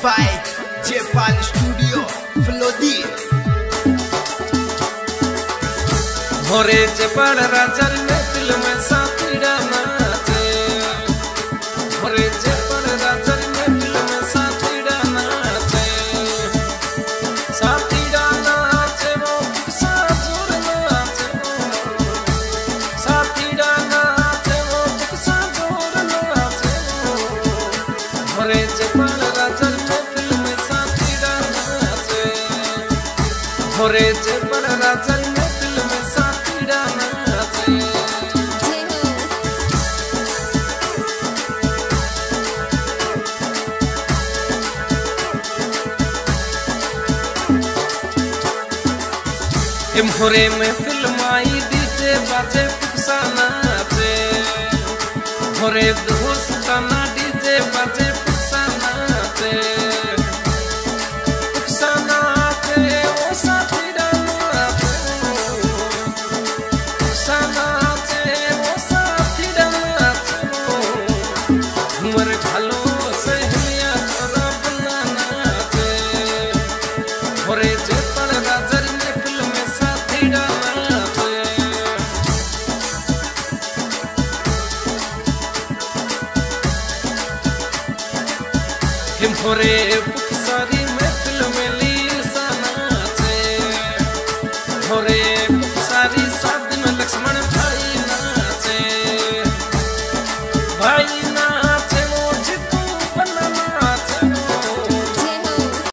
by Jepal Studio, Flodi. मोरे जपड़ राजन में दिल में साथी डाना थे। मोरे जपड़ राजन में दिल में साथी डाना थे। साथी डाना थे वो साथ जोड़ना थे। साथी डाना थे वो साथ जोड़ना थे। मोरे जपड़ राजन में दिल में साथी डाना थे। मोरे जपड़ राजन में दिल में मोरे में फिल्म आई डीजे बाजे फुकसाना थे। मोरे दोस्ताना डीजे बाजे फुकसाना थे। फुकसाना थे वो साथी डाना थे। फुकसाना थे वो साथी डाना थे। मोरे भालो से हमिया छोरा बनाना थे। मोरे जेपल राजर मोरे